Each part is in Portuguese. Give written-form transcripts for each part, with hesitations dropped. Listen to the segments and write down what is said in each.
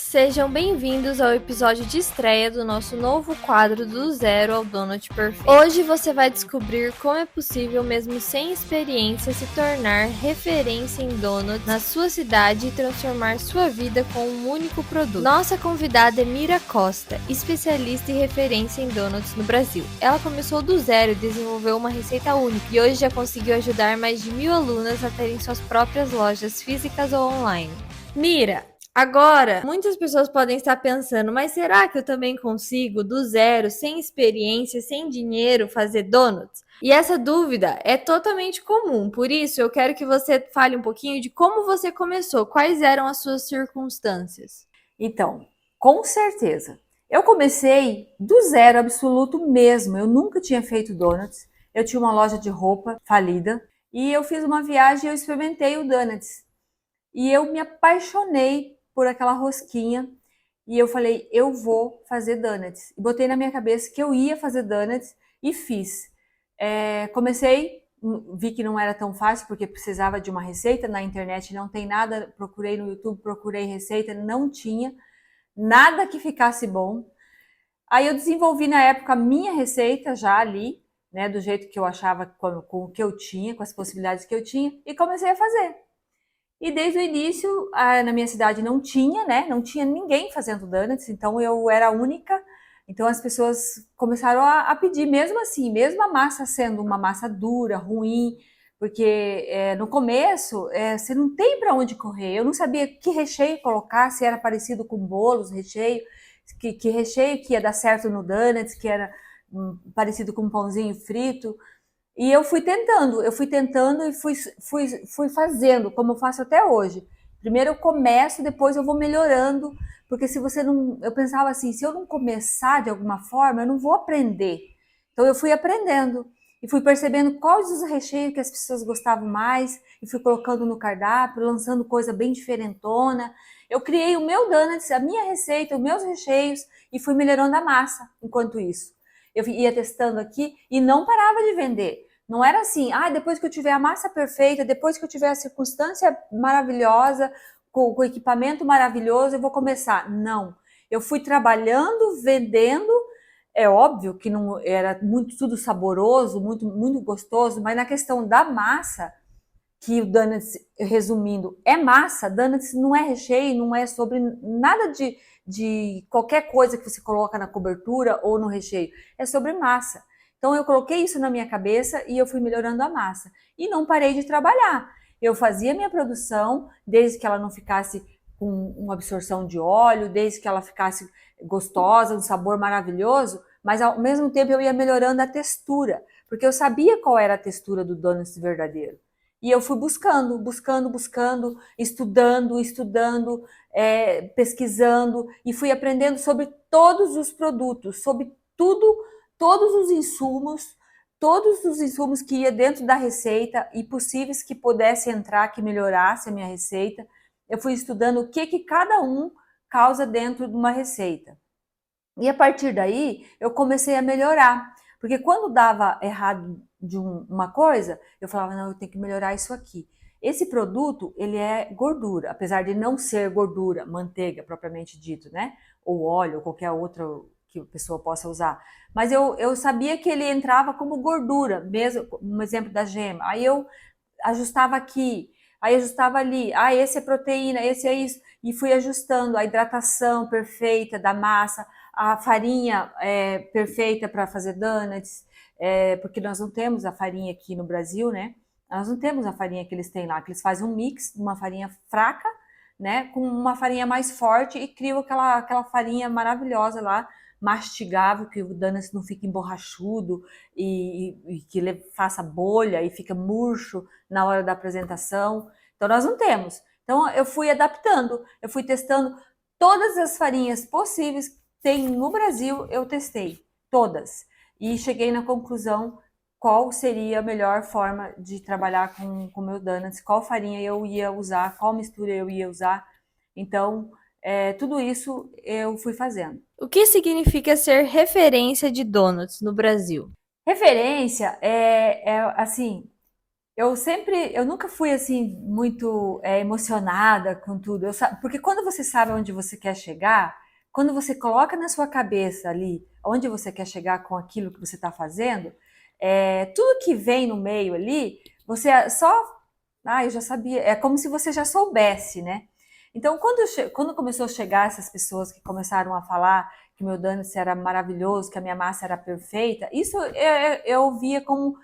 Sejam bem-vindos ao episódio de estreia do nosso novo quadro do Zero ao Donut Perfeito. Hoje você vai descobrir como é possível, mesmo sem experiência, se tornar referência em donuts na sua cidade e transformar sua vida com um único produto. Nossa convidada é Mira Costa, especialista e referência em donuts no Brasil. Ela começou do zero e desenvolveu uma receita única e hoje já conseguiu ajudar mais de 1.000 alunas a terem suas próprias lojas físicas ou online. Mira, agora, muitas pessoas podem estar pensando, mas será que eu também consigo, do zero, sem experiência, sem dinheiro, fazer donuts? E essa dúvida é totalmente comum, por isso eu quero que você fale um pouquinho de como você começou, quais eram as suas circunstâncias. Então, com certeza. Eu comecei do zero absoluto mesmo. Eu nunca tinha feito donuts. Eu tinha uma loja de roupa falida e eu fiz uma viagem e eu experimentei o donuts. E eu me apaixonei por aquela rosquinha e eu falei, eu vou fazer donuts. E botei na minha cabeça que eu ia fazer donuts e fiz. Comecei, vi que não era tão fácil porque precisava de uma receita. Na internet não tem nada, procurei no YouTube, procurei receita, não tinha nada que ficasse bom. Aí eu desenvolvi na época a minha receita já ali, né, do jeito que eu achava com o que eu tinha, com as possibilidades que eu tinha, e comecei a fazer. E desde o início, na minha cidade não tinha, né, não tinha ninguém fazendo donuts, então eu era a única. Então as pessoas começaram a pedir, mesmo assim, mesmo a massa sendo uma massa dura, ruim, porque no começo você não tem para onde correr. Eu não sabia que recheio colocar, se era parecido com bolos, recheio, que recheio que ia dar certo no donuts, que era parecido com um pãozinho frito. E eu fui tentando e fui fazendo, como eu faço até hoje. Primeiro eu começo, depois eu vou melhorando, porque se você não. Eu pensava assim, se eu não começar de alguma forma, eu não vou aprender. Então eu fui aprendendo e fui percebendo quais os recheios que as pessoas gostavam mais, e fui colocando no cardápio, lançando coisa bem diferentona. Eu criei o meu donuts, a minha receita, os meus recheios, e fui melhorando a massa enquanto isso. Eu ia testando aqui e não parava de vender. Não era assim, depois que eu tiver a massa perfeita, depois que eu tiver a circunstância maravilhosa, com o equipamento maravilhoso, eu vou começar. Não. Eu fui trabalhando, vendendo. É óbvio que não era muito tudo saboroso, muito, muito gostoso, mas na questão da massa, que o donuts, resumindo, é massa, donuts não é recheio, não é sobre nada de qualquer coisa que você coloca na cobertura ou no recheio, é sobre massa. Então eu coloquei isso na minha cabeça e eu fui melhorando a massa. E não parei de trabalhar. Eu fazia minha produção, desde que ela não ficasse com uma absorção de óleo, desde que ela ficasse gostosa, um sabor maravilhoso, mas ao mesmo tempo eu ia melhorando a textura, porque eu sabia qual era a textura do donuts verdadeiro. E eu fui buscando, estudando, pesquisando e fui aprendendo sobre todos os produtos, sobre tudo, todos os insumos que ia dentro da receita e possíveis que pudesse entrar, que melhorasse a minha receita. Eu fui estudando o que cada um causa dentro de uma receita. E a partir daí, eu comecei a melhorar. Porque quando dava errado de uma coisa, eu falava, não, eu tenho que melhorar isso aqui. Esse produto, ele é gordura, apesar de não ser gordura, manteiga propriamente dito, né? Ou óleo, ou qualquer outro que a pessoa possa usar. Mas eu sabia que ele entrava como gordura, mesmo, um exemplo da gema. Aí eu ajustava aqui, aí ajustava ali. Esse é proteína, esse é isso. E fui ajustando a hidratação perfeita da massa, a farinha perfeita para fazer donuts, porque nós não temos a farinha aqui no Brasil, né? Nós não temos a farinha que eles têm lá, que eles fazem um mix de uma farinha fraca, né, com uma farinha mais forte e criam aquela farinha maravilhosa lá, mastigável, que o donuts não fica emborrachudo e que ele faça bolha e fica murcho na hora da apresentação. Então nós não temos. Então eu fui adaptando, eu fui testando todas as farinhas possíveis que tem no Brasil, eu testei todas e cheguei na conclusão qual seria a melhor forma de trabalhar com o meu donuts, qual farinha eu ia usar, qual mistura eu ia usar. Então, tudo isso eu fui fazendo. O que significa ser referência de donuts no Brasil? Referência assim, eu nunca fui assim muito emocionada com tudo. Porque quando você sabe onde você quer chegar, quando você coloca na sua cabeça ali onde você quer chegar com aquilo que você está fazendo, tudo que vem no meio ali, você só, eu já sabia. É como se você já soubesse, né? Então, quando começou a chegar essas pessoas que começaram a falar que meu donuts era maravilhoso, que a minha massa era perfeita, isso eu via como,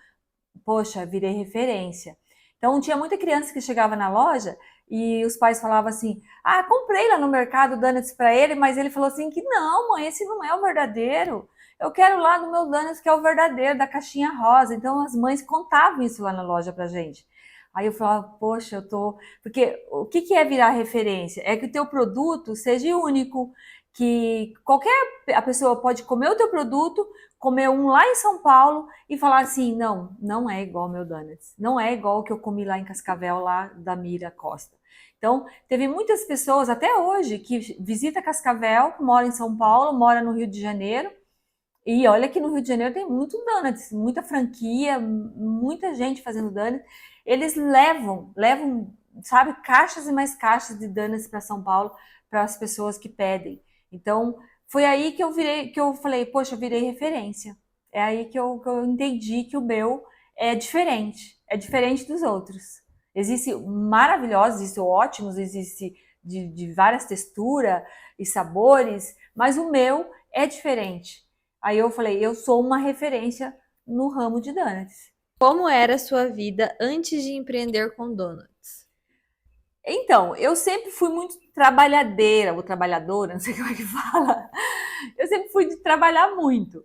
poxa, virei referência. Então, tinha muita criança que chegava na loja e os pais falavam assim: ah, comprei lá no mercado donuts para ele, mas ele falou assim que não, mãe, esse não é o verdadeiro. Eu quero lá no meu donuts que é o verdadeiro, da caixinha rosa. Então, as mães contavam isso lá na loja pra gente. Aí eu falava, poxa, eu tô. Porque o que é virar referência? É que o teu produto seja único, que a pessoa pode comer o teu produto, comer um lá em São Paulo e falar assim, não, não é igual ao meu donuts, não é igual o que eu comi lá em Cascavel, lá da Mira Costa. Então, teve muitas pessoas, até hoje, que visita Cascavel, mora em São Paulo, mora no Rio de Janeiro, e olha que no Rio de Janeiro tem muito donuts, muita franquia, muita gente fazendo donuts. Eles levam, sabe, caixas e mais caixas de donuts para São Paulo, para as pessoas que pedem. Então, foi aí que eu falei, poxa, eu virei referência. É aí que eu entendi que o meu é diferente dos outros. Existe maravilhosos, existe ótimos, existe de várias texturas e sabores, mas o meu é diferente. Aí eu falei, eu sou uma referência no ramo de donuts. Como era a sua vida antes de empreender com donuts? Então, eu sempre fui muito trabalhadeira, ou trabalhadora, não sei como é que fala. Eu sempre fui de trabalhar muito.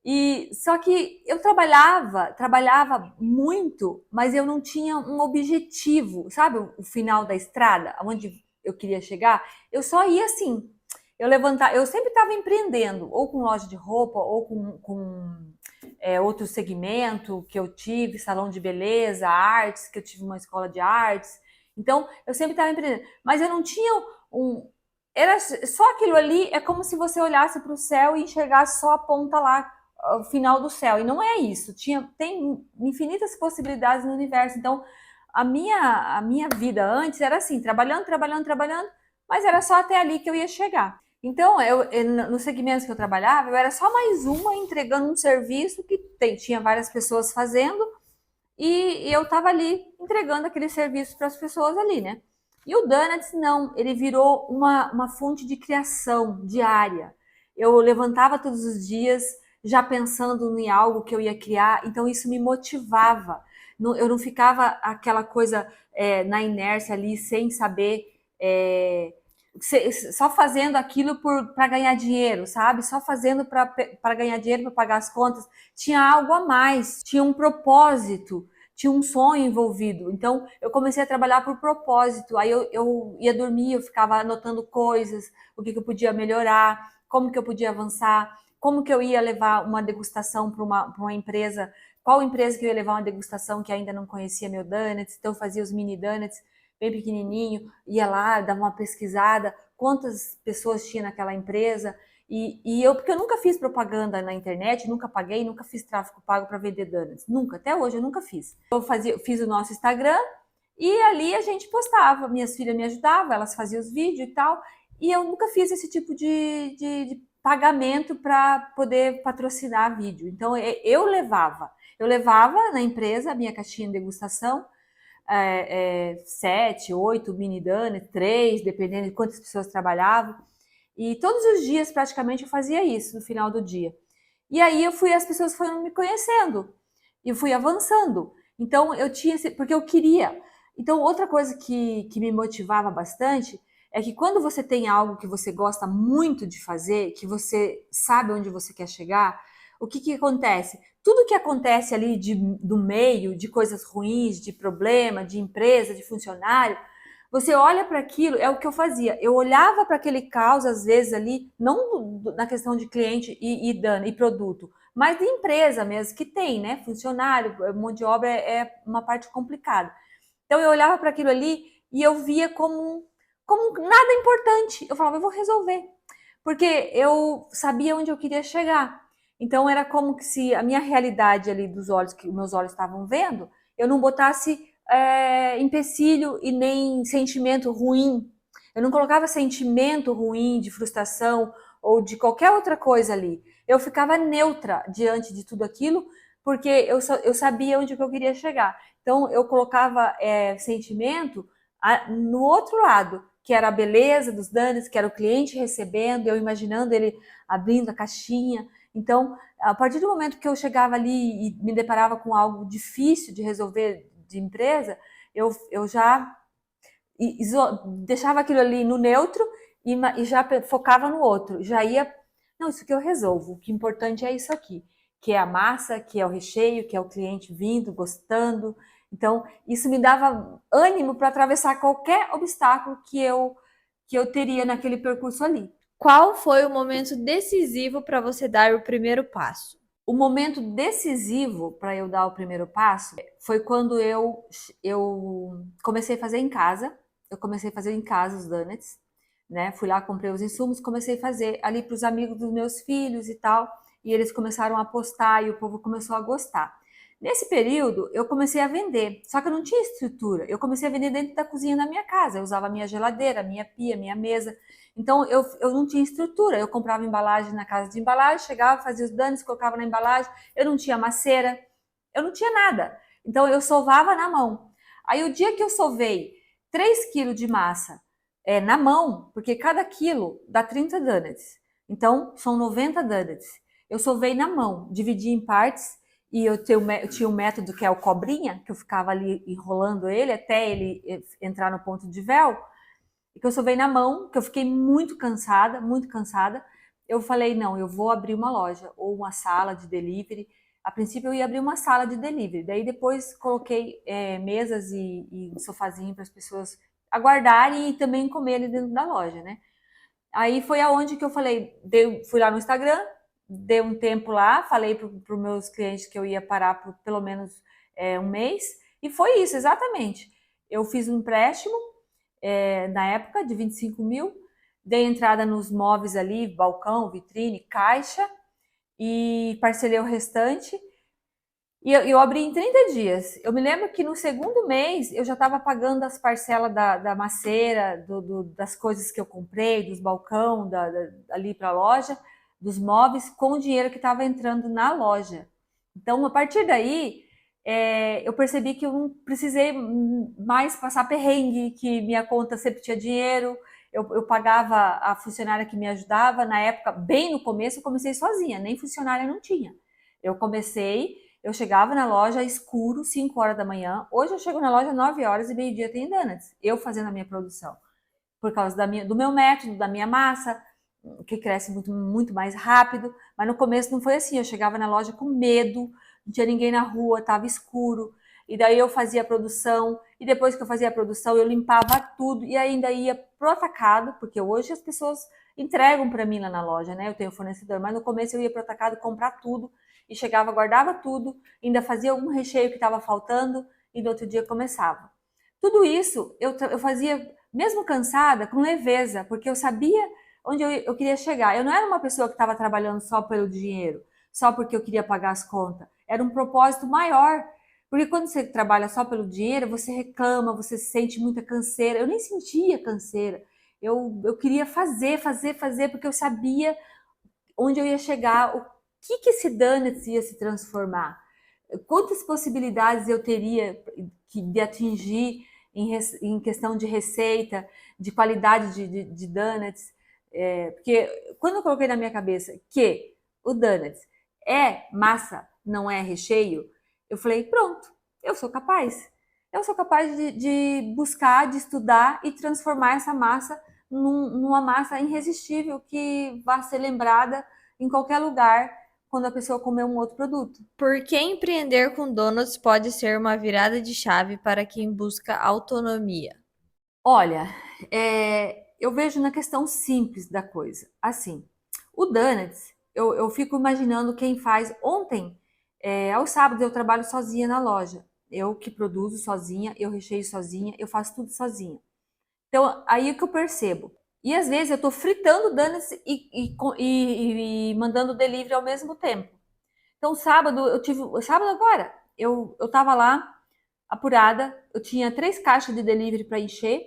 E só que eu trabalhava muito, mas eu não tinha um objetivo, sabe? O final da estrada, aonde eu queria chegar. Eu só ia assim. Eu sempre estava empreendendo, ou com loja de roupa, ou com outro segmento que eu tive, salão de beleza, artes, que eu tive uma escola de artes. Então, eu sempre estava empreendendo. Mas eu não tinha um. Era só aquilo ali, é como se você olhasse para o céu e enxergasse só a ponta lá, o final do céu. E não é isso. Tem infinitas possibilidades no universo. Então, a minha vida antes era assim, trabalhando, mas era só até ali que eu ia chegar. Então, no segmento que eu trabalhava, eu era só mais uma entregando um serviço que tinha várias pessoas fazendo e eu estava ali entregando aquele serviço para as pessoas ali, né? E o Donuts não, ele virou uma fonte de criação diária. Eu levantava todos os dias já pensando em algo que eu ia criar, então isso me motivava. Eu não ficava aquela coisa na inércia ali, sem saber, só fazendo aquilo para ganhar dinheiro, sabe? Só fazendo para ganhar dinheiro, para pagar as contas. Tinha algo a mais, tinha um propósito, tinha um sonho envolvido. Então, eu comecei a trabalhar por propósito. Aí eu ia dormir, eu ficava anotando coisas, o que eu podia melhorar, como que eu podia avançar, como que eu ia levar uma degustação para uma empresa, qual empresa que eu ia levar uma degustação que ainda não conhecia meu donuts. Então, eu fazia os mini donuts bem pequenininho, ia lá, dava uma pesquisada, quantas pessoas tinha naquela empresa. Porque eu nunca fiz propaganda na internet, nunca paguei, nunca fiz tráfego pago para vender donuts. Nunca, até hoje eu nunca fiz. Fiz o nosso Instagram e ali a gente postava. Minhas filhas me ajudavam, elas faziam os vídeos e tal. E eu nunca fiz esse tipo de pagamento para poder patrocinar vídeo. Então eu levava na empresa a minha caixinha de degustação, 7, 8 mini donuts, 3, dependendo de quantas pessoas trabalhavam. E todos os dias, praticamente, eu fazia isso no final do dia. E aí as pessoas foram me conhecendo e eu fui avançando. Então eu tinha, porque eu queria. Então outra coisa que me motivava bastante é que quando você tem algo que você gosta muito de fazer, que você sabe onde você quer chegar, o que acontece? Tudo que acontece ali do meio, de coisas ruins, de problema, de empresa, de funcionário, você olha para aquilo, é o que eu fazia. Eu olhava para aquele caos, às vezes, ali, não na questão de cliente e produto, mas de empresa mesmo, que tem, né? Funcionário, mão de obra é uma parte complicada. Então eu olhava para aquilo ali e eu via como nada importante. Eu falava, eu vou resolver. Porque eu sabia onde eu queria chegar. Então era como que se a minha realidade ali dos olhos, que meus olhos estavam vendo, eu não botasse empecilho e nem sentimento ruim. Eu não colocava sentimento ruim de frustração ou de qualquer outra coisa ali. Eu ficava neutra diante de tudo aquilo, porque eu sabia onde que eu queria chegar. Então, eu colocava sentimento no outro lado, que era a beleza dos donuts, que era o cliente recebendo, eu imaginando ele abrindo a caixinha. Então, a partir do momento que eu chegava ali e me deparava com algo difícil de resolver de empresa, eu já deixava aquilo ali no neutro e já focava no outro. Já ia, não, isso que eu resolvo. O que é importante é isso aqui, que é a massa, que é o recheio, que é o cliente vindo, gostando. Então, isso me dava ânimo para atravessar qualquer obstáculo que eu teria naquele percurso ali. Qual foi o momento decisivo para você dar o primeiro passo? O momento decisivo para eu dar o primeiro passo foi quando eu comecei a fazer em casa. Eu comecei a fazer em casa os donuts, né? Fui lá, comprei os insumos, comecei a fazer ali para os amigos dos meus filhos e tal. E eles começaram a postar e o povo começou a gostar. Nesse período, eu comecei a vender, só que eu não tinha estrutura. Eu comecei a vender dentro da cozinha da minha casa. Eu usava a minha geladeira, a minha pia, a minha mesa. Então, eu não tinha estrutura. Eu comprava embalagem na casa de embalagem, chegava, fazia os danos, colocava na embalagem. Eu não tinha maceira, eu não tinha nada. Então, eu sovava na mão. Aí, o dia que eu sovei 3 quilos de massa na mão, porque cada quilo dá 30 donuts. Então, são 90 donuts. Eu sovei na mão, dividi em partes. E eu tinha um método que é o cobrinha, que eu ficava ali enrolando ele até ele entrar no ponto de véu, e que eu sovei na mão, que eu fiquei muito cansada, muito cansada. Eu falei, não, eu vou abrir uma loja ou uma sala de delivery. A princípio eu ia abrir uma sala de delivery, daí depois coloquei mesas e sofazinho para as pessoas aguardarem e também comerem dentro da loja, né? Aí foi aonde que eu falei, fui lá no Instagram, dei um tempo lá, falei para os meus clientes que eu ia parar por pelo menos um mês, e foi isso, exatamente. Eu fiz um empréstimo na época de 25 mil, dei entrada nos móveis ali, balcão, vitrine, caixa, e parcelei o restante. E eu abri em 30 dias. Eu me lembro que no segundo mês eu já estava pagando as parcelas da maceira, das coisas que eu comprei, dos balcão, ali para a loja, dos móveis, com o dinheiro que estava entrando na loja. Então, a partir daí, eu percebi que eu não precisei mais passar perrengue, que minha conta sempre tinha dinheiro. Eu pagava a funcionária que me ajudava. Na época, bem no começo, eu comecei sozinha, nem funcionária não tinha. Eu chegava na loja escuro, 5 horas da manhã. Hoje eu chego na loja 9 horas e meio-dia tem donuts. Eu fazendo a minha produção. Por causa do meu método, da minha massa, que cresce muito, muito mais rápido. Mas no começo não foi assim. Eu chegava na loja com medo, não tinha ninguém na rua, estava escuro. E daí eu fazia a produção. E depois que eu fazia a produção, eu limpava tudo. E ainda ia pro atacado, porque hoje as pessoas entregam para mim lá na loja, né? Eu tenho fornecedor. Mas no começo eu ia pro atacado comprar tudo e chegava, guardava tudo, ainda fazia algum recheio que estava faltando e no outro dia começava. Tudo isso eu fazia, mesmo cansada, com leveza, porque eu sabia onde eu queria chegar. Eu não era uma pessoa que estava trabalhando só pelo dinheiro, só porque eu queria pagar as contas. Era um propósito maior. Porque quando você trabalha só pelo dinheiro, você reclama, você sente muita canseira. Eu nem sentia canseira. Eu queria fazer, porque eu sabia onde eu ia chegar, que esse donuts ia se transformar? Quantas possibilidades eu teria de atingir em questão de receita, de qualidade de donuts? Porque quando eu coloquei na minha cabeça que o donuts é massa, não é recheio, eu falei, pronto, eu sou capaz. Eu sou capaz de buscar, de estudar e transformar essa massa numa massa irresistível que vai ser lembrada em qualquer lugar quando a pessoa comer um outro produto. Por que empreender com donuts pode ser uma virada de chave para quem busca autonomia? Olha, eu vejo na questão simples da coisa. Assim, o donuts, eu fico imaginando quem faz. Ontem, aos sábados, eu trabalho sozinha na loja. Eu que produzo sozinha, eu recheio sozinha, eu faço tudo sozinha. Então, aí o que eu percebo. E às vezes eu estou fritando donuts e mandando delivery ao mesmo tempo. Então, sábado, sábado agora, eu tava lá apurada. Eu tinha 3 caixas de delivery para encher,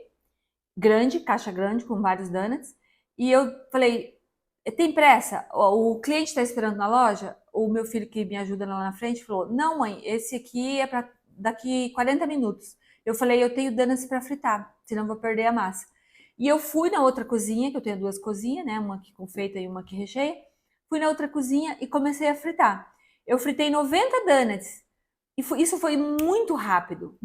caixa grande, com vários donuts. E eu falei, tem pressa? O cliente está esperando na loja? O meu filho que me ajuda lá na frente falou, não mãe, esse aqui é para daqui 40 minutos. Eu falei, eu tenho donuts para fritar, senão vou perder a massa. E eu fui na outra cozinha, que eu tenho 2 cozinhas, né? Uma aqui com feita e uma aqui recheia. Fui na outra cozinha e comecei a fritar. Eu fritei 90 donuts. E isso foi muito rápido,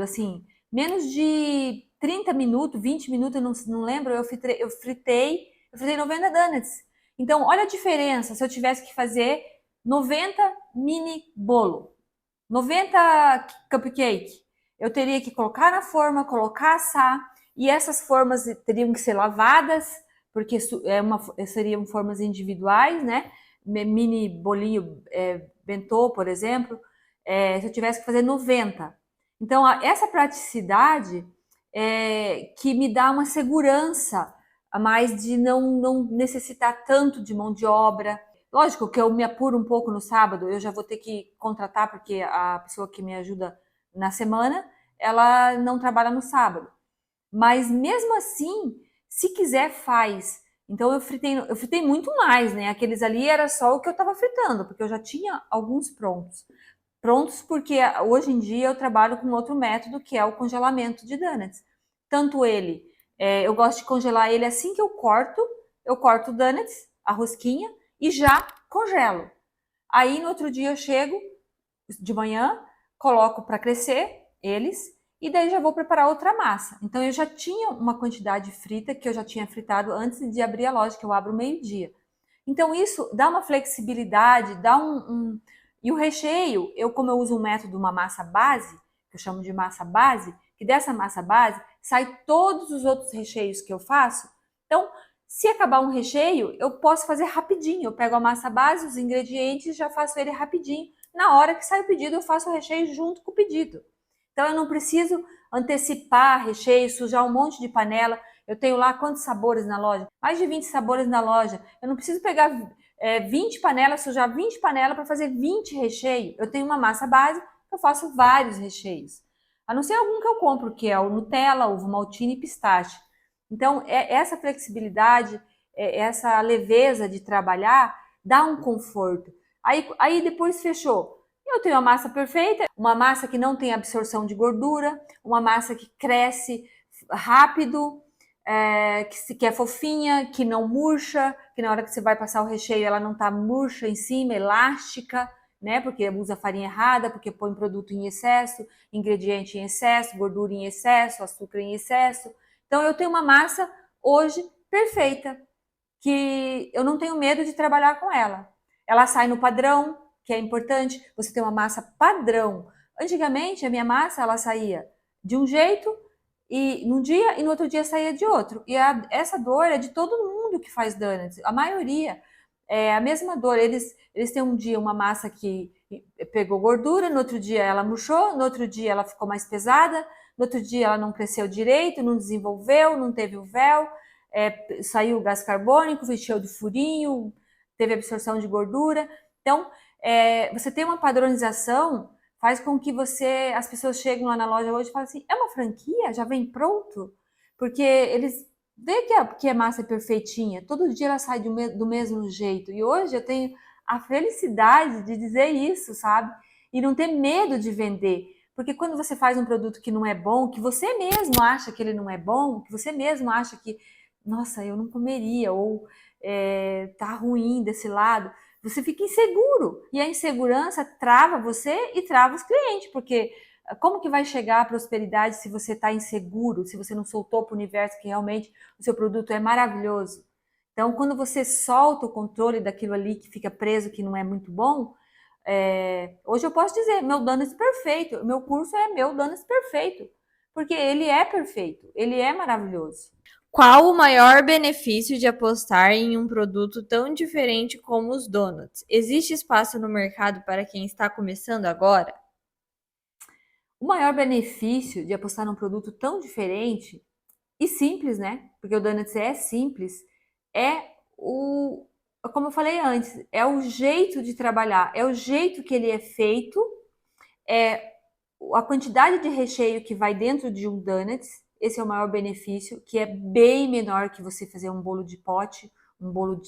assim, menos de 30 minutos, 20 minutos, eu não lembro, eu fritei 90 donuts. Então, olha a diferença se eu tivesse que fazer 90 mini bolo, 90 cupcake. Eu teria que colocar na forma, colocar assar, e essas formas teriam que ser lavadas, porque seriam formas individuais, né? Mini bolinho bentô, por exemplo, se eu tivesse que fazer 90. Então, essa praticidade que me dá uma segurança a mais de não necessitar tanto de mão de obra. Lógico que eu me apuro um pouco no sábado, eu já vou ter que contratar, porque a pessoa que me ajuda na semana, ela não trabalha no sábado. Mas mesmo assim, se quiser, faz. Então eu fritei muito mais, né? Aqueles ali era só o que eu estava fritando, porque eu já tinha alguns prontos. Prontos porque hoje em dia eu trabalho com outro método, que é o congelamento de donuts. Tanto ele, eu gosto de congelar ele assim que eu corto o donuts, a rosquinha, e já congelo. Aí no outro dia eu chego de manhã, coloco para crescer eles e daí já vou preparar outra massa. Então eu já tinha uma quantidade frita que eu já tinha fritado antes de abrir a loja, que eu abro meio-dia. Então isso dá uma flexibilidade, dá E o recheio, como eu uso um método, uma massa base, que eu chamo de massa base, que dessa massa base sai todos os outros recheios que eu faço. Então, se acabar um recheio, eu posso fazer rapidinho. Eu pego a massa base, os ingredientes e já faço ele rapidinho. Na hora que sai o pedido, eu faço o recheio junto com o pedido. Então, eu não preciso antecipar recheio, sujar um monte de panela. Eu tenho lá quantos sabores na loja? Mais de 20 sabores na loja. Eu não preciso pegar 20 panelas, sujar 20 panelas para fazer 20 recheios. Eu tenho uma massa base, eu faço vários recheios. A não ser algum que eu compro, que é o Nutella, ovo maltine e pistache. Então, essa flexibilidade, essa leveza de trabalhar, dá um conforto. Aí depois fechou. Eu tenho a massa perfeita, uma massa que não tem absorção de gordura, uma massa que cresce rápido, que é fofinha, que não murcha, que na hora que você vai passar o recheio ela não está murcha em cima, elástica, né? Porque usa farinha errada, porque põe produto em excesso, ingrediente em excesso, gordura em excesso, açúcar em excesso. Então eu tenho uma massa hoje perfeita, que eu não tenho medo de trabalhar com ela. Ela sai no padrão, que é importante, você ter uma massa padrão. Antigamente a minha massa ela saía de um jeito e num dia e no outro dia saía de outro. E essa dor é de todo mundo que faz donuts, a maioria é a mesma dor. Eles têm um dia uma massa que pegou gordura, no outro dia ela murchou, no outro dia ela ficou mais pesada, no outro dia ela não cresceu direito, não desenvolveu, não teve o véu, saiu o gás carbônico, encheu de furinho, teve absorção de gordura. Então, você tem uma padronização, faz com que as pessoas cheguem lá na loja hoje e falem assim, é uma franquia? Já vem pronto? Porque eles vê que a massa é perfeitinha, todo dia ela sai do mesmo jeito. E hoje eu tenho a felicidade de dizer isso, sabe? E não ter medo de vender. Porque quando você faz um produto que não é bom, que você mesmo acha que ele não é bom, que você mesmo acha que, nossa, eu não comeria, ou tá ruim desse lado, você fica inseguro. E a insegurança trava você e trava os clientes, porque como que vai chegar a prosperidade se você está inseguro, se você não soltou para o universo que realmente o seu produto é maravilhoso? Então, quando você solta o controle daquilo ali que fica preso, que não é muito bom, hoje eu posso dizer, meu Donuts perfeito, meu curso é meu Donuts perfeito, porque ele é perfeito, ele é maravilhoso. Qual o maior benefício de apostar em um produto tão diferente como os donuts? Existe espaço no mercado para quem está começando agora? O maior benefício de apostar num produto tão diferente e simples, né? Porque o Donuts é simples, como eu falei antes, é o jeito de trabalhar, é o jeito que ele é feito, é a quantidade de recheio que vai dentro de um donuts, esse é o maior benefício, que é bem menor que você fazer um bolo de pote, um bolo,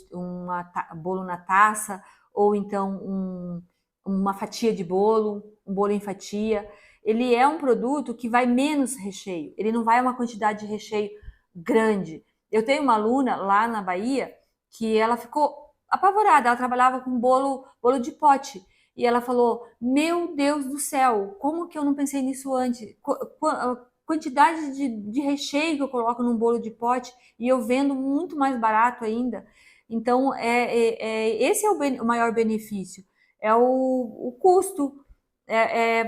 bolo na taça, ou então uma fatia de bolo, um bolo em fatia. Ele é um produto que vai menos recheio, ele não vai uma quantidade de recheio grande. Eu tenho uma aluna lá na Bahia que ela ficou apavorada, ela trabalhava com bolo de pote. E ela falou, meu Deus do céu, como que eu não pensei nisso antes? A quantidade de recheio que eu coloco num bolo de pote e eu vendo muito mais barato ainda. Então, esse é o maior benefício, é o custo.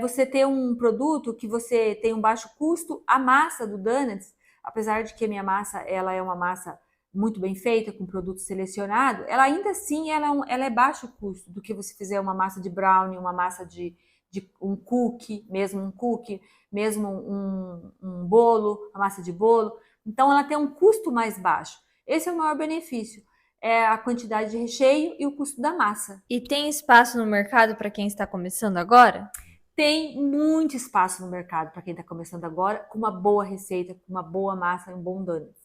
Você ter um produto que você tem um baixo custo, a massa do donuts, apesar de que a minha massa ela é uma massa muito bem feita, com produto selecionado, ela ainda assim ela é baixo custo do que você fizer uma massa de brownie, uma massa de um cookie, mesmo um bolo, a massa de bolo. Então ela tem um custo mais baixo. Esse é o maior benefício, é a quantidade de recheio e o custo da massa. E tem espaço no mercado para quem está começando agora? Tem muito espaço no mercado para quem está começando agora, com uma boa receita, com uma boa massa e um bom donut.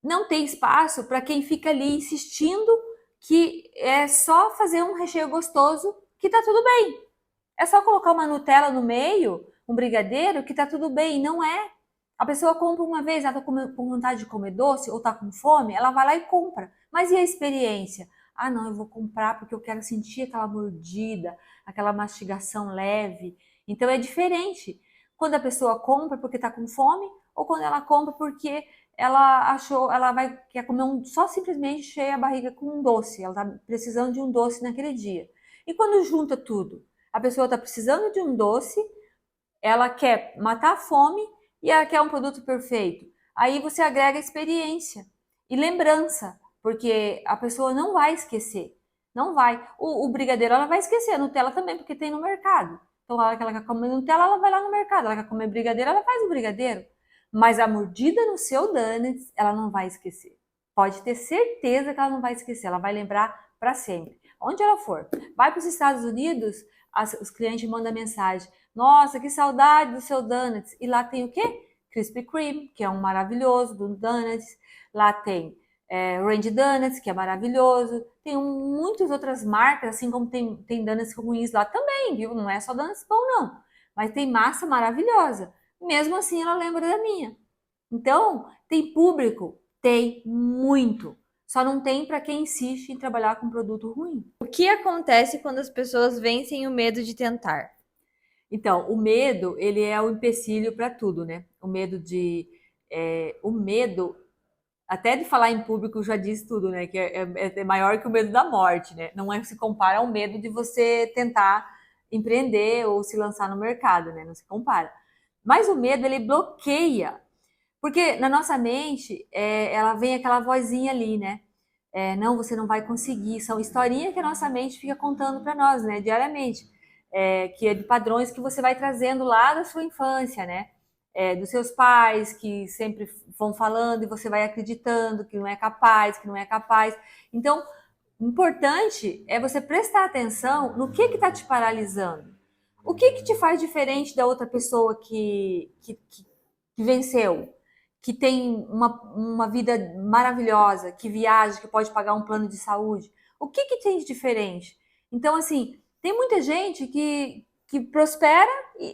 Não tem espaço para quem fica ali insistindo que é só fazer um recheio gostoso que tá tudo bem. É só colocar uma Nutella no meio, um brigadeiro, que tá tudo bem. Não é. A pessoa compra uma vez, ela tá com vontade de comer doce ou tá com fome, ela vai lá e compra. Mas e a experiência? Ah, não, eu vou comprar porque eu quero sentir aquela mordida, aquela mastigação leve. Então é diferente quando a pessoa compra porque tá com fome ou quando ela compra porque ela achou, quer comer só simplesmente cheia a barriga com um doce. Ela tá precisando de um doce naquele dia. E quando junta tudo? A pessoa está precisando de um doce, ela quer matar a fome e ela quer um produto perfeito. Aí você agrega experiência e lembrança, porque a pessoa não vai esquecer. Não vai. O brigadeiro ela vai esquecer, a Nutella também, porque tem no mercado. Então, na hora que ela quer comer Nutella, ela vai lá no mercado. Ela quer comer brigadeiro, ela faz o brigadeiro. Mas a mordida no seu donuts, ela não vai esquecer. Pode ter certeza que ela não vai esquecer, ela vai lembrar para sempre. Onde ela for. Vai para os Estados Unidos, os clientes mandam mensagem: nossa, que saudade do seu donuts. E lá tem o quê? Krispy Kreme, que é um maravilhoso do donuts. Lá tem Range Donuts, que é maravilhoso. Tem muitas outras marcas, assim como tem donuts ruins lá também, viu? Não é só donuts bom, não. Mas tem massa maravilhosa. Mesmo assim, ela lembra da minha. Então, tem público? Tem muito. Só não tem para quem insiste em trabalhar com produto ruim. O que acontece quando as pessoas vencem o medo de tentar? Então, o medo, ele é o empecilho para tudo, né? O medo, até de falar em público já diz tudo, né? Que é maior que o medo da morte, né? Não se compara ao medo de você tentar empreender ou se lançar no mercado, né? Não se compara. Mas o medo, ele bloqueia. Porque na nossa mente, ela vem aquela vozinha ali, né? Não, você não vai conseguir. São historinhas que a nossa mente fica contando para nós, né? Diariamente. Que é de padrões que você vai trazendo lá da sua infância, né? Dos seus pais, que sempre vão falando e você vai acreditando que não é capaz, que não é capaz. Então, o importante é você prestar atenção no que está te paralisando. O que te faz diferente da outra pessoa que venceu? Que tem uma vida maravilhosa, que viaja, que pode pagar um plano de saúde. O que tem de diferente? Então, assim, tem muita gente que prospera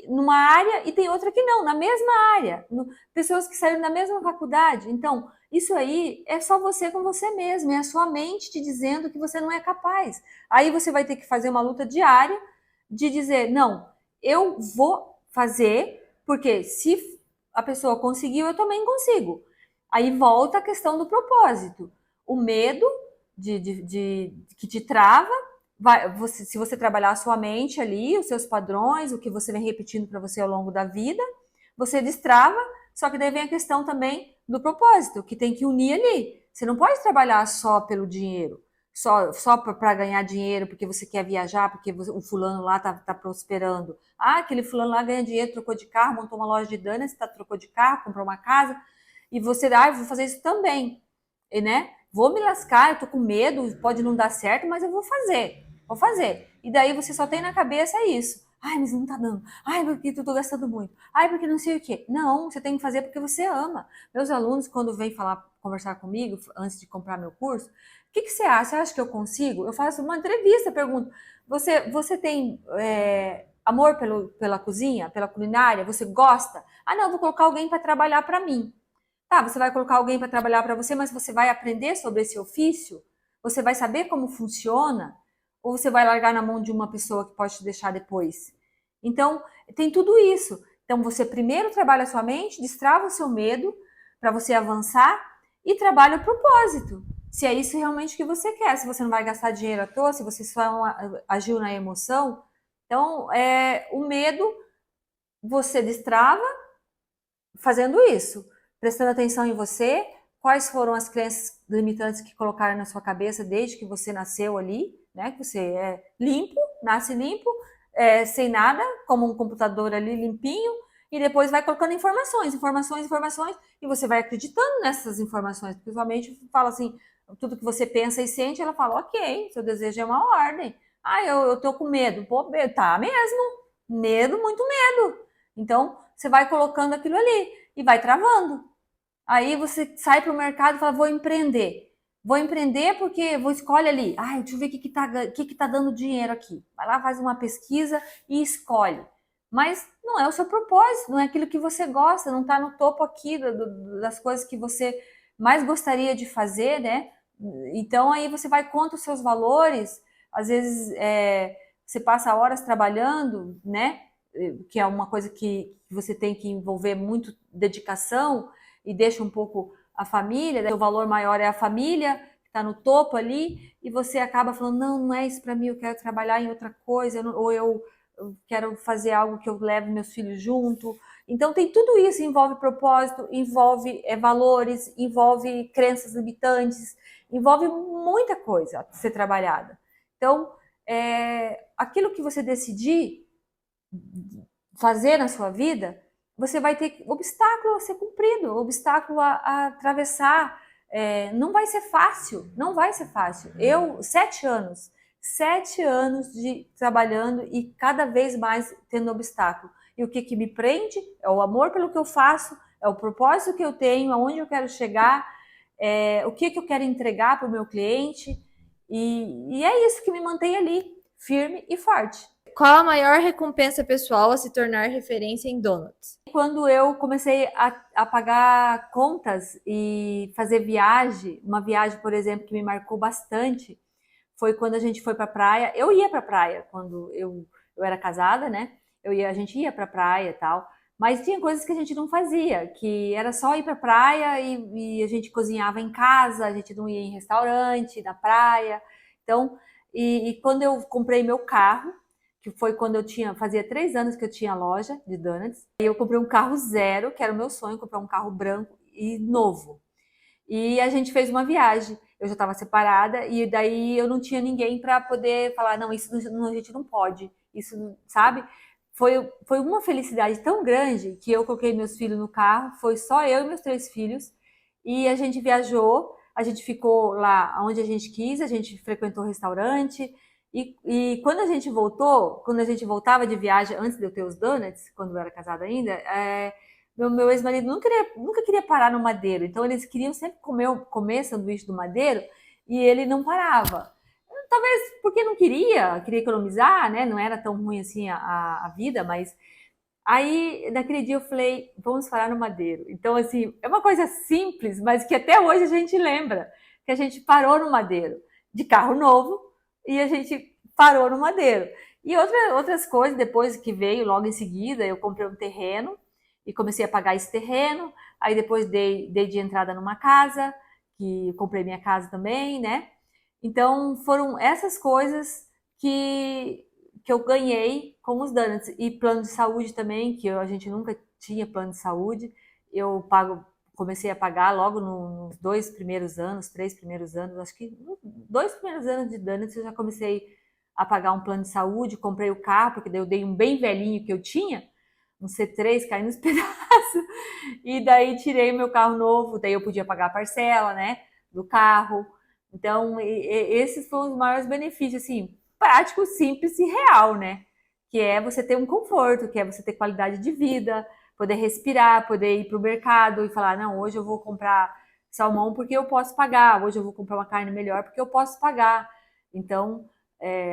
numa área e tem outra que não, na mesma área. Pessoas que saíram da mesma faculdade. Então, isso aí é só você com você mesmo, é a sua mente te dizendo que você não é capaz. Aí você vai ter que fazer uma luta diária de dizer, não, eu vou fazer, porque se a pessoa conseguiu, eu também consigo. Aí volta a questão do propósito. O medo que te trava, se você trabalhar a sua mente ali, os seus padrões, o que você vem repetindo para você ao longo da vida, você destrava, só que daí vem a questão também do propósito, que tem que unir ali. Você não pode trabalhar só pelo dinheiro, só para ganhar dinheiro, porque você quer viajar, porque o fulano lá tá prosperando. Ah, aquele fulano lá ganha dinheiro, trocou de carro, montou uma loja de donuts, trocou de carro, comprou uma casa, e você, eu vou fazer isso também, e, né? Vou me lascar, eu tô com medo, pode não dar certo, mas eu vou fazer. E daí você só tem na cabeça isso. Ai, mas não tá dando. Ai, porque eu tô gastando muito. Ai, porque não sei o quê. Não, você tem que fazer porque você ama. Meus alunos, quando vêm conversar comigo, antes de comprar meu curso, o que, que você acha? Você acha que eu consigo? Eu faço uma entrevista, pergunto, você tem amor pela cozinha, pela culinária? Você gosta? Ah, não, vou colocar alguém para trabalhar para mim. Tá, você vai colocar alguém para trabalhar para você, mas você vai aprender sobre esse ofício? Você vai saber como funciona? Ou você vai largar na mão de uma pessoa que pode te deixar depois? Então, tem tudo isso. Então, você primeiro trabalha a sua mente, destrava o seu medo para você avançar e trabalha o propósito. Se é isso realmente que você quer, se você não vai gastar dinheiro à toa, se você só agiu na emoção. Então, o medo você destrava fazendo isso, prestando atenção em você, quais foram as crenças limitantes que colocaram na sua cabeça desde que você nasceu ali, né? Que você é limpo, nasce limpo, sem nada, como um computador ali limpinho, e depois vai colocando informações, informações, informações, e você vai acreditando nessas informações. Principalmente fala assim, tudo que você pensa e sente, ela fala, ok, seu desejo é uma ordem. Ah, eu tô com medo. Pô, tá mesmo. Medo, muito medo. Então, você vai colocando aquilo ali e vai travando. Aí você sai para o mercado e fala, vou empreender. Vou empreender porque vou escolher ali. Ai, deixa eu ver o que tá dando dinheiro aqui. Vai lá, faz uma pesquisa e escolhe. Mas não é o seu propósito, não é aquilo que você gosta, não está no topo aqui das coisas que você mais gostaria de fazer, né? Então aí você vai contra os seus valores, às vezes você passa horas trabalhando, né? Que é uma coisa que você tem que envolver muito dedicação e deixa um pouco a família, né? O valor maior é a família, que está no topo ali, e você acaba falando, não, não é isso para mim, eu quero trabalhar em outra coisa, ou eu quero fazer algo que eu leve meus filhos junto. Então tem tudo isso, envolve propósito, envolve valores, envolve crenças limitantes, envolve muita coisa a ser trabalhada. Então, aquilo que você decidir fazer na sua vida, você vai ter obstáculo a ser cumprido, obstáculo a atravessar. Não vai ser fácil, não vai ser fácil. Eu, 7 anos de trabalhando e cada vez mais tendo obstáculo. E o que me prende é o amor pelo que eu faço, é o propósito que eu tenho, aonde eu quero chegar, o que eu quero entregar para o meu cliente. E é isso que me mantém ali, firme e forte. Qual a maior recompensa pessoal a se tornar referência em donuts? Quando eu comecei a pagar contas e fazer viagem, uma viagem, por exemplo, que me marcou bastante, foi quando a gente foi para a praia. Eu ia para a praia quando eu era casada, né? A gente ia para a praia e tal, mas tinha coisas que a gente não fazia, que era só ir para a praia e a gente cozinhava em casa, a gente não ia em restaurante, na praia. Então, e quando eu comprei meu carro, que foi quando fazia 3 anos que eu tinha loja de donuts, e eu comprei um carro zero, que era o meu sonho, comprar um carro branco e novo. E a gente fez uma viagem. Eu já estava separada e daí eu não tinha ninguém para poder falar, não, isso a gente não pode. Isso, sabe? Foi uma felicidade tão grande que eu coloquei meus filhos no carro, foi só eu e meus 3 filhos, e a gente viajou, a gente ficou lá onde a gente quis, a gente frequentou restaurante, e quando a gente voltou, quando a gente voltava de viagem, antes de eu ter os donuts, quando eu era casada ainda, meu ex-marido nunca queria parar no Madeiro, então eles queriam sempre comer sanduíche do Madeiro e ele não parava. Talvez porque não queria economizar, né? Não era tão ruim assim a vida, mas aí naquele dia eu falei, vamos parar no Madeiro. Então, assim, é uma coisa simples, mas que até hoje a gente lembra que a gente parou no Madeiro, de carro novo, e a gente parou no Madeiro. E outras coisas, depois que veio, logo em seguida, eu comprei um terreno e comecei a pagar esse terreno. Aí depois dei de entrada numa casa, que comprei minha casa também, né? Então foram essas coisas que eu ganhei com os donuts. E plano de saúde também, que a gente nunca tinha plano de saúde. Comecei a pagar logo nos 2 primeiros anos, 3 primeiros anos, acho que nos 2 primeiros anos de donuts eu já comecei a pagar um plano de saúde, comprei o carro, porque daí eu dei um bem velhinho que eu tinha, um C3 caindo nos pedaços, e daí tirei o meu carro novo, daí eu podia pagar a parcela, né, do carro. Então, esses foram os maiores benefícios, assim, prático, simples e real, né, que é você ter um conforto, que é você ter qualidade de vida, poder respirar, poder ir para o mercado e falar, não, hoje eu vou comprar salmão porque eu posso pagar, hoje eu vou comprar uma carne melhor porque eu posso pagar. Então,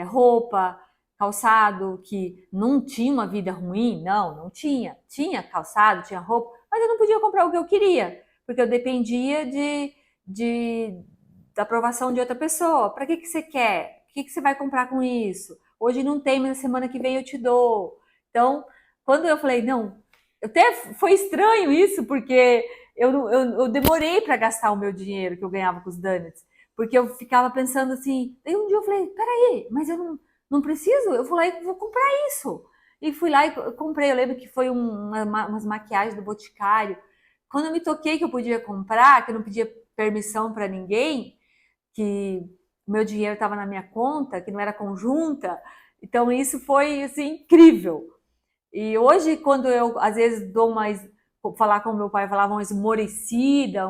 roupa, calçado, que não tinha uma vida ruim, não tinha. Tinha calçado, tinha roupa, mas eu não podia comprar o que eu queria, porque eu dependia da aprovação de outra pessoa. Para que você quer? O que você vai comprar com isso? Hoje não tem, mas na semana que vem eu te dou. Então, quando eu falei, não, até foi estranho isso, porque eu demorei para gastar o meu dinheiro que eu ganhava com os donuts, porque eu ficava pensando assim. Daí um dia eu falei, peraí, mas eu não preciso, eu vou lá e vou comprar isso. E fui lá e comprei. Eu lembro que foi umas maquiagens do Boticário. Quando eu me toquei que eu podia comprar, que eu não pedia permissão para ninguém, que o meu dinheiro estava na minha conta, que não era conjunta. Então isso foi assim incrível. E hoje, quando eu às vezes dou mais, falar como meu pai falava, uma esmorecida,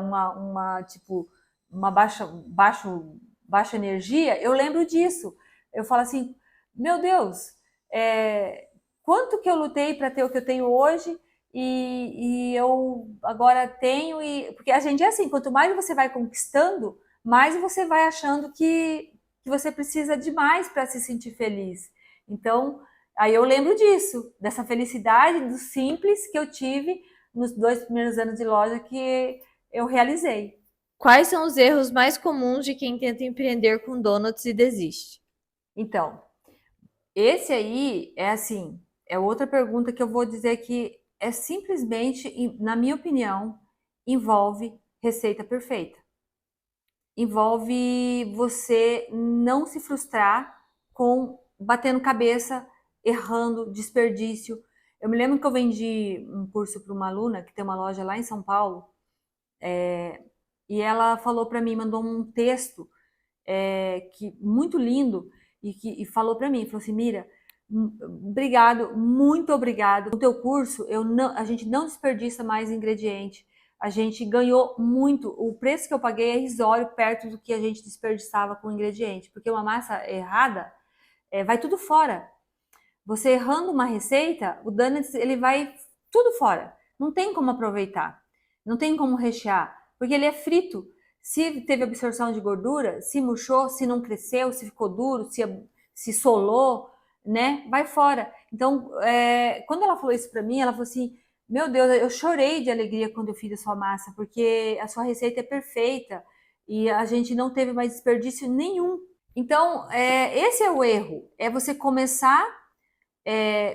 tipo uma baixa energia, eu lembro disso. Eu falo assim, meu Deus, quanto que eu lutei para ter o que eu tenho hoje e eu agora tenho, porque a gente é assim, quanto mais você vai conquistando, mais você vai achando que você precisa de mais para se sentir feliz. Então, aí eu lembro disso, dessa felicidade, do simples que eu tive nos 2 primeiros anos de loja que eu realizei. Quais são os erros mais comuns de quem tenta empreender com donuts e desiste? Então, esse aí é assim, é outra pergunta que eu vou dizer que é simplesmente, na minha opinião, envolve receita perfeita. Envolve você não se frustrar com batendo cabeça, errando, desperdício. Eu me lembro que eu vendi um curso para uma aluna que tem uma loja lá em São Paulo, e ela falou para mim, mandou um texto que muito lindo e falou para mim, falou assim, Mira, obrigado, muito obrigado. No teu curso, a gente não desperdiça mais ingrediente. A gente ganhou muito. O preço que eu paguei é irrisório perto do que a gente desperdiçava com ingrediente, porque uma massa errada vai tudo fora. Você errando uma receita, o donuts ele vai tudo fora. Não tem como aproveitar, não tem como rechear, porque ele é frito. Se teve absorção de gordura, se murchou, se não cresceu, se ficou duro, se solou, né? Vai fora. Então, quando ela falou isso para mim, ela falou assim: Meu Deus, eu chorei de alegria quando eu fiz a sua massa, porque a sua receita é perfeita e a gente não teve mais desperdício nenhum. Então, esse é o erro: é você começar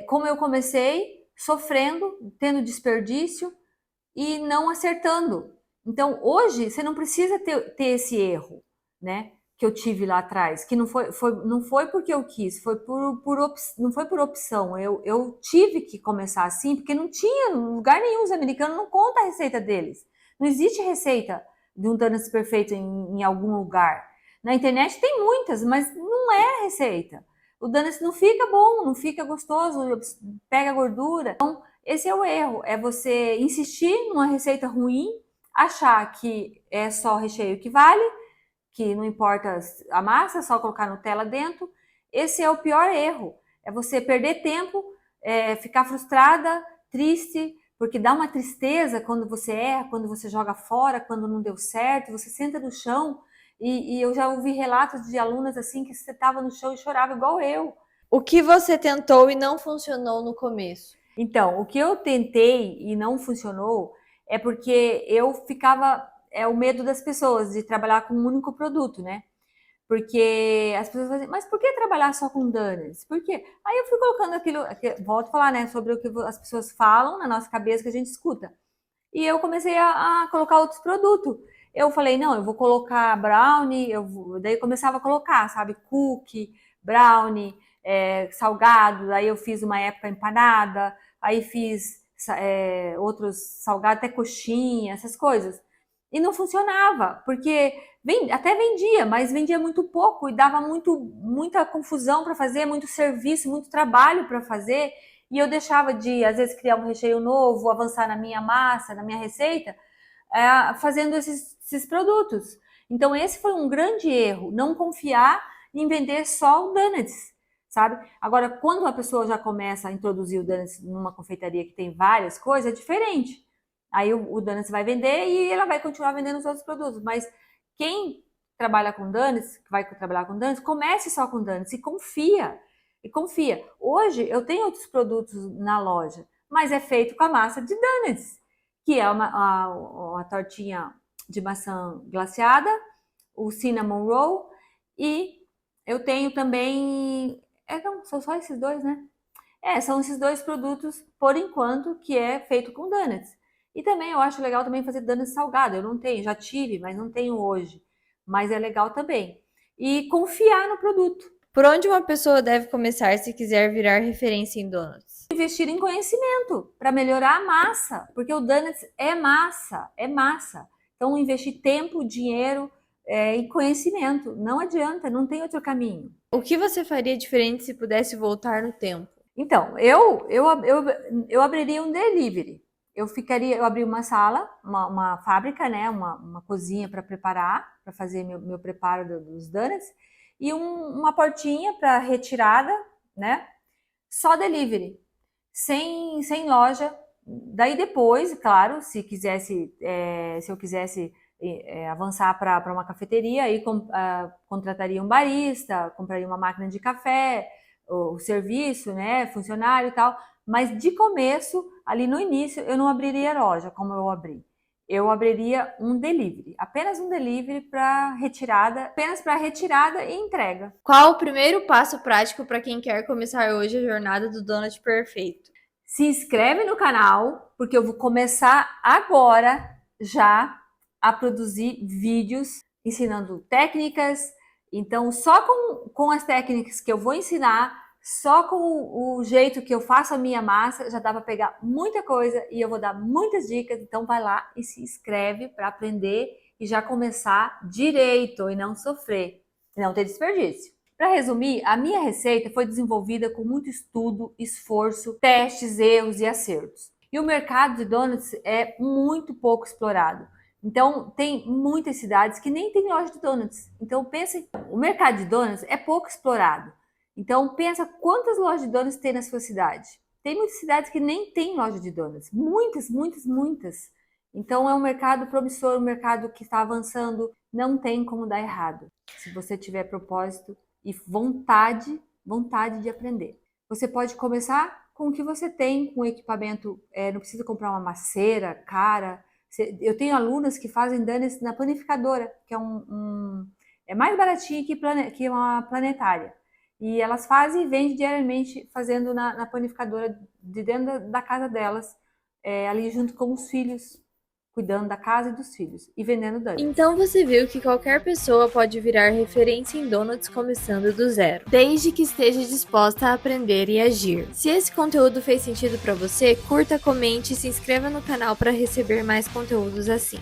como eu comecei, sofrendo, tendo desperdício e não acertando. Então, hoje, você não precisa ter esse erro, né? Que eu tive lá atrás, que não foi porque eu quis, não foi por opção. Eu tive que começar assim, porque não tinha lugar nenhum. Os americanos não contam a receita deles. Não existe receita de um donuts perfeito em algum lugar. Na internet tem muitas, mas não é receita. O donuts não fica bom, não fica gostoso, pega gordura. Então, esse é o erro, é você insistir numa receita ruim, achar que é só recheio que vale, que não importa a massa, é só colocar Nutella dentro. Esse é o pior erro, é você perder tempo, ficar frustrada, triste, porque dá uma tristeza quando você erra, quando você joga fora, quando não deu certo, você senta no chão, e eu já ouvi relatos de alunas assim, que você estava no chão e chorava igual eu. O que você tentou e não funcionou no começo? Então, o que eu tentei e não funcionou é porque eu ficava. É o medo das pessoas de trabalhar com um único produto, né? Porque as pessoas falam assim, mas por que trabalhar só com donuts? Por quê? Aí eu fui colocando volto a falar, né, sobre o que as pessoas falam na nossa cabeça que a gente escuta. E eu comecei a colocar outros produtos. Eu falei, não, eu vou colocar brownie, daí eu começava a colocar, sabe, cookie, brownie, salgado, aí eu fiz uma época empanada, aí fiz outros salgados, até coxinha, essas coisas. E não funcionava, porque até vendia, mas vendia muito pouco e dava muita confusão para fazer, muito serviço, muito trabalho para fazer. E eu deixava de, às vezes, criar um recheio novo, avançar na minha massa, na minha receita, fazendo esses produtos. Então, esse foi um grande erro, não confiar em vender só o donuts. sabe? Agora, quando a pessoa já começa a introduzir o donuts numa confeitaria que tem várias coisas, é diferente. Aí o donuts vai vender e ela vai continuar vendendo os outros produtos. Mas quem trabalha com donuts, que vai trabalhar com donuts, comece só com donuts e confia. E confia. Hoje eu tenho outros produtos na loja, mas é feito com a massa de donuts, que é uma tortinha de maçã glaciada, o cinnamon roll, e eu tenho também... não, são só esses dois, né? São esses dois produtos, por enquanto, que é feito com donuts. E também eu acho legal também fazer donuts salgado. Eu não tenho, já tive, mas não tenho hoje. Mas é legal também. E confiar no produto. Por onde uma pessoa deve começar se quiser virar referência em donuts? Investir em conhecimento para melhorar a massa, porque o donuts é massa, é massa. Então, investir tempo, dinheiro e conhecimento. Não adianta, não tem outro caminho. O que você faria diferente se pudesse voltar no tempo? Então, eu abriria um delivery. Eu abri uma sala, uma fábrica, né, uma cozinha para preparar, para fazer meu preparo dos donuts, e uma portinha para retirada, né, só delivery, sem loja. Daí depois, claro, se eu quisesse avançar para uma cafeteria, aí contrataria um barista, compraria uma máquina de café, o serviço, né, funcionário e tal. Mas de começo, ali no início, eu não abriria loja como eu abri. Eu abriria um delivery, apenas um delivery para retirada, apenas para retirada e entrega. Qual o primeiro passo prático para quem quer começar hoje a jornada do Donut Perfeito? Se inscreve no canal, porque eu vou começar agora já a produzir vídeos ensinando técnicas. Então, só com as técnicas que eu vou ensinar, só com o jeito que eu faço a minha massa, já dá para pegar muita coisa e eu vou dar muitas dicas. Então, vai lá e se inscreve para aprender e já começar direito e não sofrer, e não ter desperdício. Para resumir, a minha receita foi desenvolvida com muito estudo, esforço, testes, erros e acertos. E o mercado de donuts é muito pouco explorado. Então, tem muitas cidades que nem tem loja de donuts. Então, pensa, o mercado de donuts é pouco explorado. Então, pensa quantas lojas de donuts tem na sua cidade. Tem muitas cidades que nem tem loja de donuts. Muitas, muitas, muitas. Então, é um mercado promissor, um mercado que está avançando. Não tem como dar errado, se você tiver propósito e vontade de aprender. Você pode começar com o que você tem, com equipamento, não precisa comprar uma maceira cara. Eu tenho alunas que fazem donuts na panificadora, que é mais baratinho que uma planetária. E elas fazem e vendem diariamente, fazendo na panificadora de dentro da casa delas, ali junto com os filhos, cuidando da casa e dos filhos e vendendo donuts. Então você viu que qualquer pessoa pode virar referência em donuts começando do zero, desde que esteja disposta a aprender e agir. Se esse conteúdo fez sentido para você, curta, comente e se inscreva no canal para receber mais conteúdos assim.